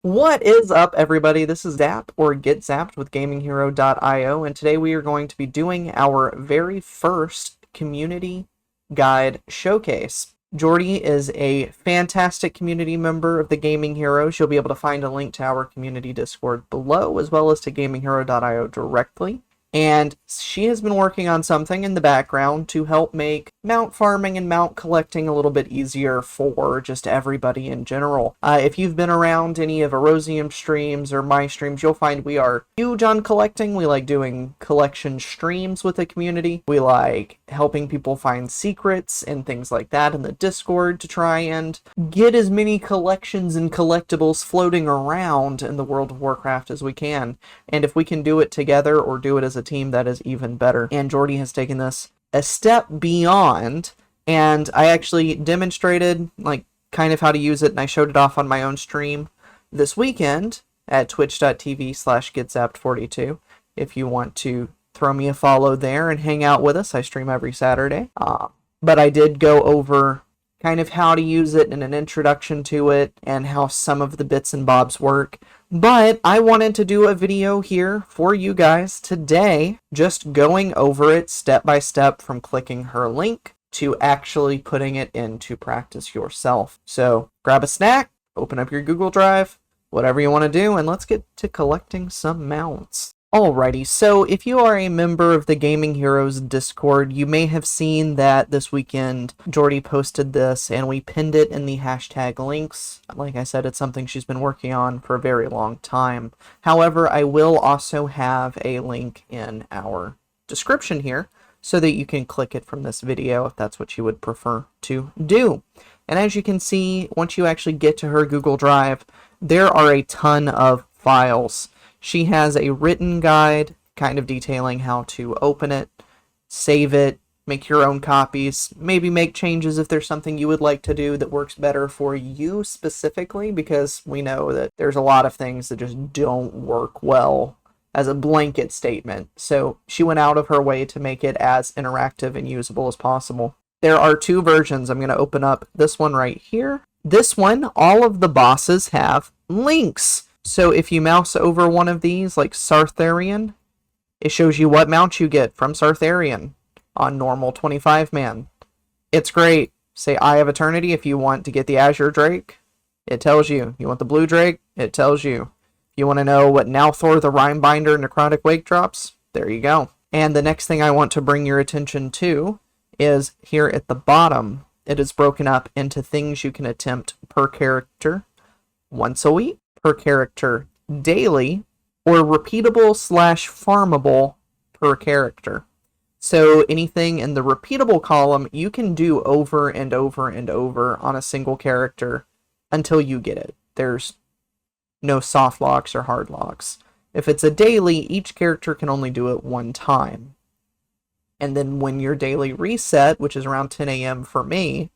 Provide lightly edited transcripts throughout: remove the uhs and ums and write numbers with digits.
What is up, everybody? This is Zap, or Get Zapped with GamingHero.io, and today we are going to be doing our very first community guide showcase. Jordy is a fantastic community member of the Gaming Heroes. You'll be able to find a link to our community Discord below, as well as to GamingHero.io directly. And she has been working on something in the background to help make mount farming and mount collecting a little bit easier for just everybody in general. If you've been around any of Erosium streams or my streams, you'll find we are huge on collecting. We like doing collection streams with the community. We like helping people find secrets and things like that in the Discord to try and get as many collections and collectibles floating around in the World of Warcraft as we can. And if we can do it together or do it as a team, that is even better. And Jordy has taken this a step beyond, and I actually demonstrated kind of how to use it, and I showed it off on my own stream this weekend at twitch.tv/getzapped42. If you want to throw me a follow there and hang out with us, I stream every Saturday. But I did go over kind of how to use it and an introduction to it and how some of the bits and bobs work. But I wanted to do a video here for you guys today, just going over it step by step from clicking her link to actually putting it into practice yourself. So grab a snack, open up your Google Drive, whatever you want to do, and let's get to collecting some mounts. Alrighty, so if you are a member of the Gaming Heroes Discord, you may have seen that this weekend Jordy posted this and we pinned it in the hashtag links. Like I said, it's something she's been working on for a very long time. However, I will also have a link in our description here so that you can click it from this video if that's what you would prefer to do. And as you can see, once you actually get to her Google Drive, there are a ton of files. She has a written guide kind of detailing how to open it, save it, make your own copies, maybe make changes if there's something you would like to do that works better for you specifically, because we know that there's a lot of things that just don't work well as a blanket statement. So she went out of her way to make it as interactive and usable as possible. There are two versions. I'm going to open up this one right here. This one, all of the bosses have links. So if you mouse over one of these, like Sartharian, it shows you what mount you get from Sartharian on normal 25-man. It's great. Say Eye of Eternity if you want to get the Azure Drake. It tells you. You want the Blue Drake? It tells you. If you want to know what Nalthor the Rhymebinder Necrotic Wake drops, there you go. And the next thing I want to bring your attention to is here at the bottom. It is broken up into things you can attempt per character once a week, per character daily, or repeatable/farmable per character. So anything in the repeatable column you can do over and over and over on a single character until you get it. There's no soft locks or hard locks. If it's a daily, each character can only do it one time. And then when your daily reset, which is around 10 a.m. for me,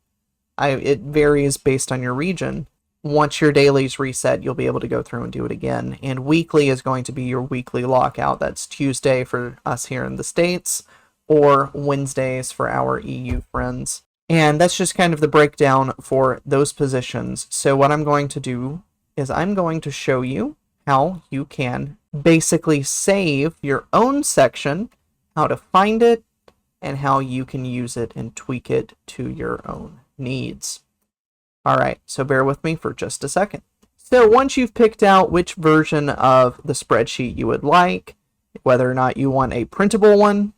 it varies based on your region. Once your daily's reset, you'll be able to go through and do it again. And weekly is going to be your weekly lockout. That's Tuesday for us here in the States, or Wednesdays for our EU friends. And that's just kind of the breakdown for those positions. So what I'm going to do is I'm going to show you how you can basically save your own section, how to find it, and how you can use it and tweak it to your own needs. Alright, so bear with me for just a second. So once you've picked out which version of the spreadsheet you would like, whether or not you want a printable one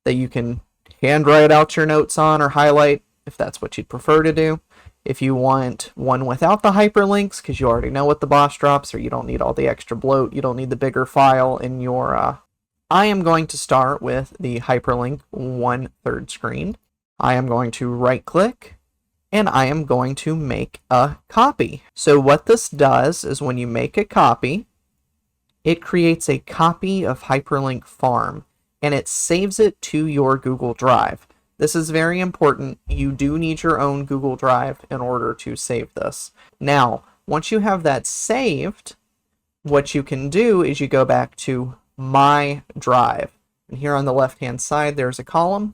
that you can handwrite out your notes on or highlight if that's what you'd prefer to do. If you want one without the hyperlinks because you already know what the boss drops or you don't need all the extra bloat, you don't need the bigger file in your... I am going to start with the hyperlink 1/3 screen. I am going to right click and I am going to make a copy. So what this does is when you make a copy, it creates a copy of Hyperlink Farm, and it saves it to your Google Drive. This is very important. You do need your own Google Drive in order to save this. Now, once you have that saved, what you can do is you go back to My Drive. And here on the left-hand side, there's a column,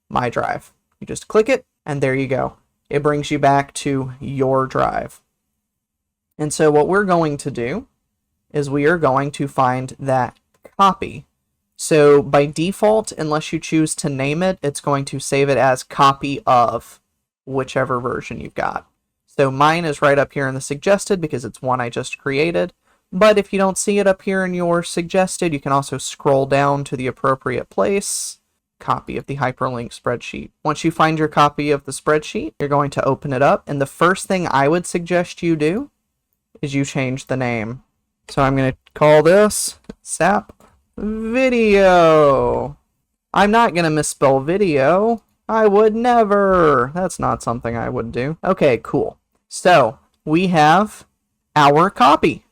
My Drive. You just click it, and there you go. It brings you back to your drive. And so what we're going to do is we are going to find that copy. So by default, unless you choose to name it, it's going to save it as copy of whichever version you've got. So mine is right up here in the suggested because it's one I just created. But if you don't see it up here in your suggested, you can also scroll down to the appropriate place. Copy of the hyperlink spreadsheet. Once you find your copy of the spreadsheet, you're going to open it up. And the first thing I would suggest you do is you change the name. So I'm going to call this SAP Video. I'm not going to misspell video. I would never. That's not something I would do. Okay, cool. So we have our copy.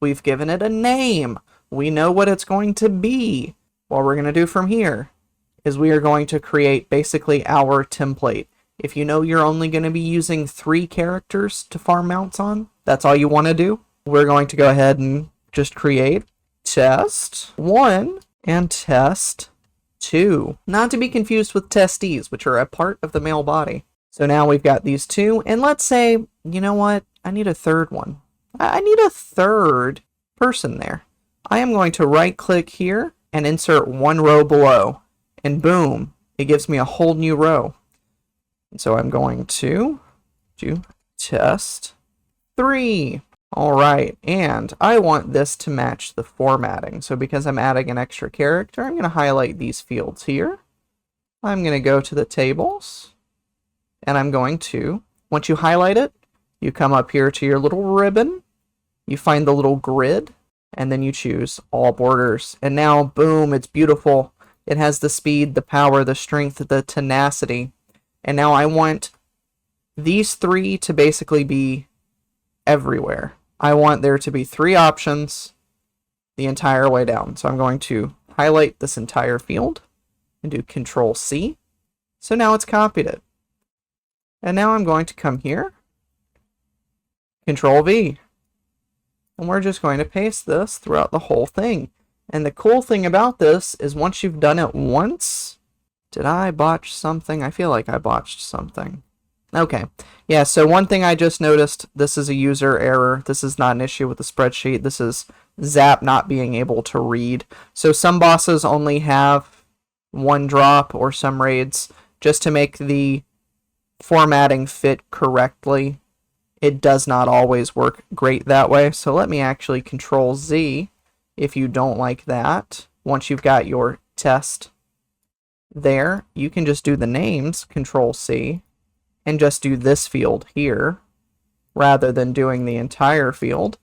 We've given it a name. We know what it's going to be. What we're going to do from here is we are going to create basically our template. If you know you're only going to be using 3 characters to farm mounts on, that's all you want to do, we're going to go ahead and just create test 1 and test 2. Not to be confused with testes, which are a part of the male body. So now we've got these 2, and let's say, you know what, I need a third one. I need a third person there. I am going to right click here and insert 1 row below, and boom, it gives me a whole new row. And so I'm going to do test 3. All right, and I want this to match the formatting. So because I'm adding an extra character, I'm going to highlight these fields here. I'm going to go to the tables, and I'm going to, once you highlight it, you come up here to your little ribbon, you find the little grid, and then you choose all borders. And now, boom, it's beautiful. It has the speed, the power, the strength, the tenacity. And now I want these 3 to basically be everywhere. I want there to be 3 options the entire way down. So I'm going to highlight this entire field and do Control C. So now it's copied it. And now I'm going to come here, Control V. And we're just going to paste this throughout the whole thing. And the cool thing about this is once you've done it once, did I botch something? I feel like I botched something. Okay, yeah, so one thing I just noticed, this is a user error. This is not an issue with the spreadsheet. This is Zap not being able to read. So some bosses only have 1 drop or some raids just to make the formatting fit correctly. It does not always work great that way. So let me actually Control Z if you don't like that. Once you've got your test there, you can just do the names, Control C, and just do this field here rather than doing the entire field.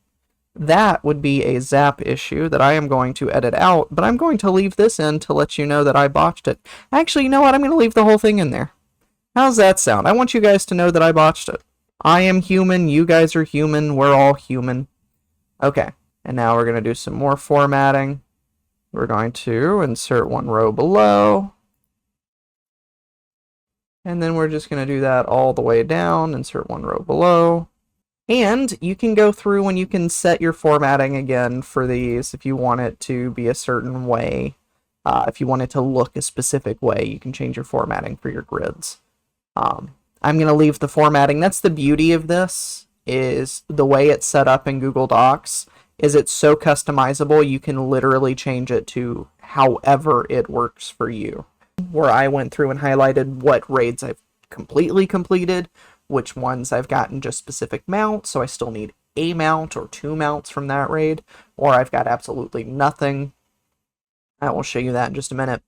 That would be a Zap issue that I am going to edit out, but I'm going to leave this in to let you know that I botched it. Actually, you know what? I'm going to leave the whole thing in there. How's that sound? I want you guys to know that I botched it. I am human, you guys are human, we're all human. Okay, and now we're going to do some more formatting. We're going to insert 1 row below. And then we're just going to do that all the way down, insert 1 row below. And you can go through and you can set your formatting again for these if you want it to be a certain way. If you want it to look a specific way, you can change your formatting for your grids. I'm going to leave the formatting. That's the beauty of this, is the way it's set up in Google Docs is it's so customizable you can literally change it to however it works for you. Where I went through and highlighted what raids I've completely completed, which ones I've gotten just specific mounts, so I still need a mount or 2 mounts from that raid, or I've got absolutely nothing. I will show you that in just a minute.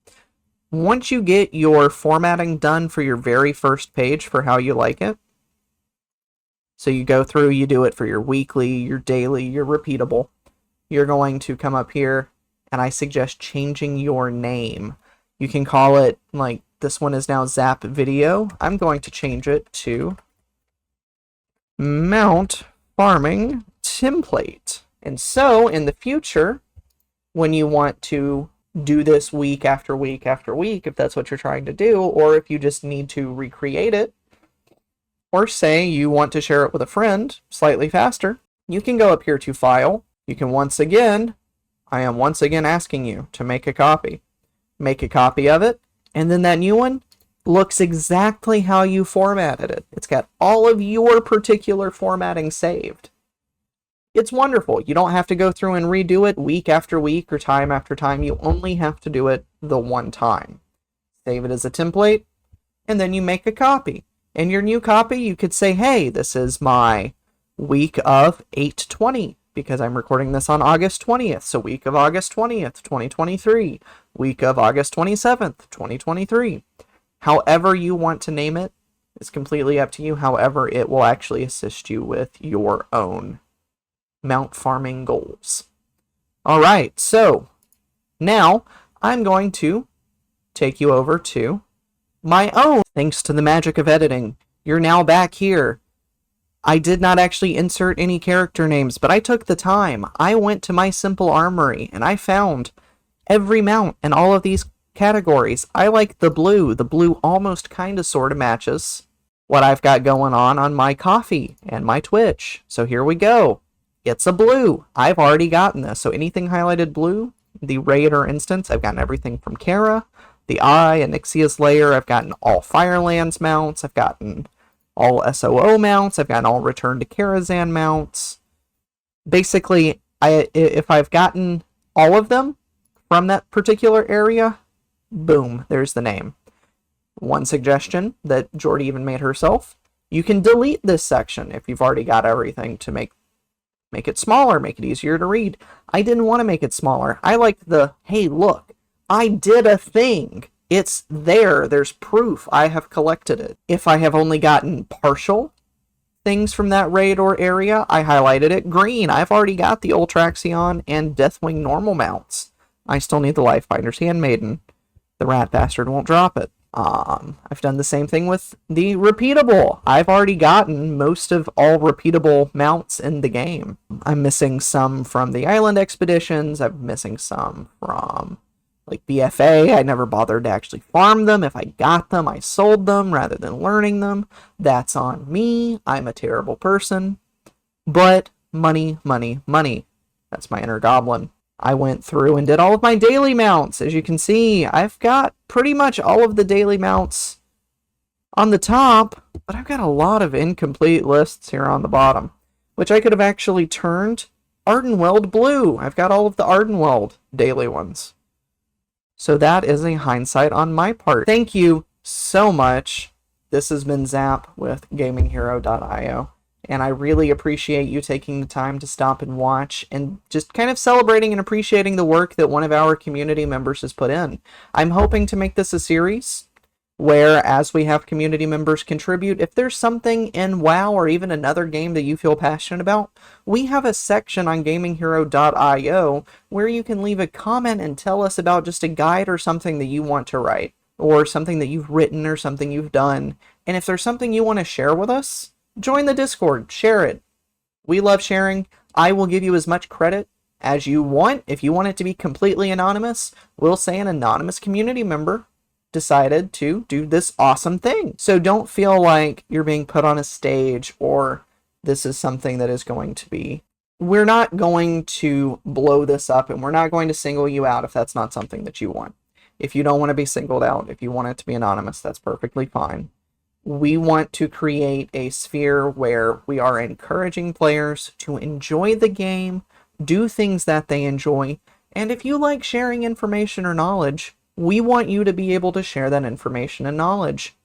Once you get your formatting done for your very first page for how you like it, so you go through, you do it for your weekly, your daily, your repeatable, you're going to come up here, and I suggest changing your name. You can call it, like, this one is now Zap Video. I'm going to change it to Mount Farming Template. And so, in the future, when you want to do this week after week after week, if that's what you're trying to do, or if you just need to recreate it, or say you want to share it with a friend slightly faster, you can go up here to File. You can I am once again asking you to make a copy. Make a copy of it, and then that new one looks exactly how you formatted it. It's got all of your particular formatting saved. It's wonderful. You don't have to go through and redo it week after week or time after time. You only have to do it the one time. Save it as a template, and then you make a copy. In your new copy, you could say, hey, this is my week of 8/20, because I'm recording this on August 20th, so week of August 20th, 2023, week of August 27th, 2023. However you want to name it is completely up to you. However, it will actually assist you with your own mount farming goals. All right, so now I'm going to take you over to my own. Thanks to the magic of editing, you're now back here. I did not actually insert any character names, but I took the time. I went to my simple armory and I found every mount in all of these categories. I like the blue. The blue almost kind of sort of matches what I've got going on my coffee and my Twitch. So here we go. It's a blue. I've already gotten this. So anything highlighted blue, the Raider instance, I've gotten everything from Kara, the Eye, Anixia's Lair. I've gotten all Firelands mounts. I've gotten all SOO mounts. I've gotten all Return to Karazhan mounts. Basically, if I've gotten all of them from that particular area, boom, there's the name. One suggestion that Jordy even made herself, you can delete this section if you've already got everything to make it smaller, make it easier to read. I didn't want to make it smaller. I like the, hey, look, I did a thing. It's there. There's proof. I have collected it. If I have only gotten partial things from that raid or area, I highlighted it green. I've already got the Ultraxion and Deathwing normal mounts. I still need the Lifebinder's Handmaiden. The rat bastard won't drop it. I've done the same thing with the repeatable. I've already gotten most of all repeatable mounts in the game. I'm missing some from the island expeditions. I'm missing some from like BFA. I never bothered to actually farm them. If I got them, I sold them rather than learning them. That's on me. I'm a terrible person. But money, money, money. That's my inner goblin. I went through and did all of my daily mounts. As you can see, I've got pretty much all of the daily mounts on the top, but I've got a lot of incomplete lists here on the bottom, which I could have actually turned Ardenweld blue. I've got all of the Ardenweld daily ones. So that is a hindsight on my part. Thank you so much. This has been Zap with GamingHero.io. And I really appreciate you taking the time to stop and watch and just kind of celebrating and appreciating the work that one of our community members has put in. I'm hoping to make this a series where, as we have community members contribute, if there's something in WoW or even another game that you feel passionate about, we have a section on GamingHero.io where you can leave a comment and tell us about just a guide or something that you want to write, or something that you've written or something you've done. And if there's something you want to share with us, join the Discord, share it. We love sharing. I will give you as much credit as you want. If you want it to be completely anonymous, we'll say an anonymous community member decided to do this awesome thing. So don't feel like you're being put on a stage or this is something that is going to be... We're not going to blow this up and we're not going to single you out if that's not something that you want. If you don't want to be singled out, if you want it to be anonymous, that's perfectly fine. We want to create a sphere where we are encouraging players to enjoy the game, do things that they enjoy, and if you like sharing information or knowledge, we want you to be able to share that information and knowledge.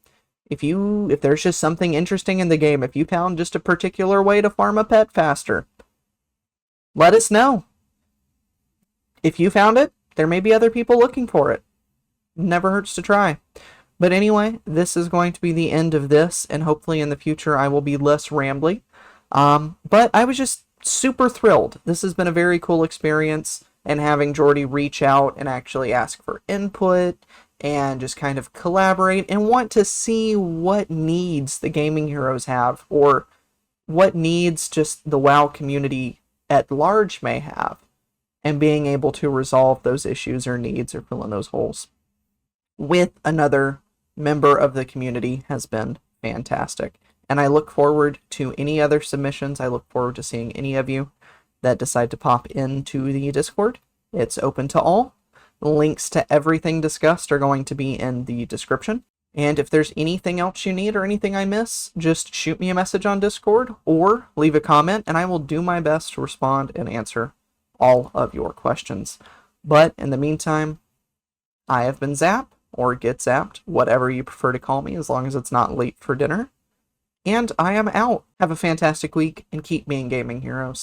If there's just something interesting in the game, if you found just a particular way to farm a pet faster, let us know. If you found it, there may be other people looking for it. Never hurts to try. But anyway, this is going to be the end of this, and hopefully in the future I will be less rambly. But I was just super thrilled. This has been a very cool experience, and having Jordy reach out and actually ask for input and just kind of collaborate and want to see what needs the gaming heroes have, or what needs just the WoW community at large may have, and being able to resolve those issues or needs or fill in those holes with another member of the community has been fantastic. And I look forward to any other submissions. I look forward to seeing any of you that decide to pop into the Discord. It's open to all. Links to everything discussed are going to be in the description. And if there's anything else you need or anything I miss, just shoot me a message on Discord or leave a comment, and I will do my best to respond and answer all of your questions. But in the meantime, I have been Zap, or Get Zapped, whatever you prefer to call me, as long as it's not late for dinner. And I am out. Have a fantastic week, and keep being gaming heroes.